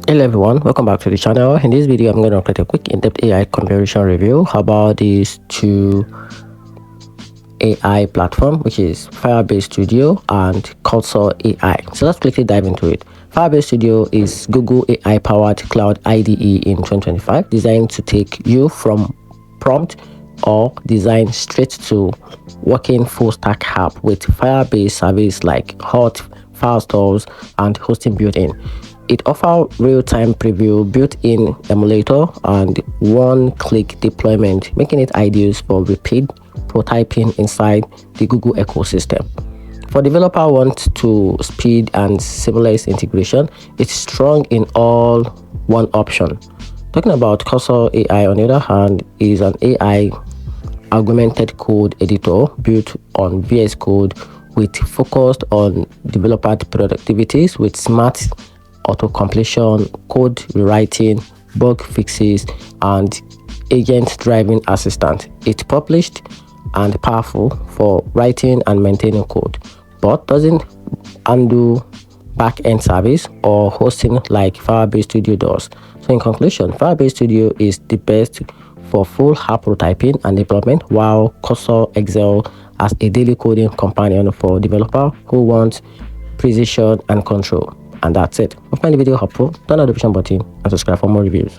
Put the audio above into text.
Hello everyone, welcome back to the channel. In this video I'm going to create a quick in-depth AI comparison review about these two AI platform, which is Firebase Studio and Cursor AI. So let's quickly dive into it. Firebase Studio is Google AI powered cloud IDE in 2025, designed to take you from prompt or design straight to working full stack app with Firebase service like hot file stores and hosting built in. It offers real-time preview, built-in emulator, and one-click deployment, making it ideal for repeat prototyping inside the Google ecosystem. For developer want to speed and seamless integration, it's strong in all one option. Talking about Cursor AI, on the other hand, is an AI augmented code editor built on VS Code with focused on developer productivities with smart auto completion, code rewriting, bug fixes, and agent driving assistant. It's published and powerful for writing and maintaining code, but doesn't undo back-end service or hosting like Firebase Studio does. So in conclusion, Firebase Studio is the best for full app prototyping and deployment, while Cursor excels as a daily coding companion for developers who want precision and control. And that's it. If you find the video helpful, turn on the notification button and subscribe for more reviews.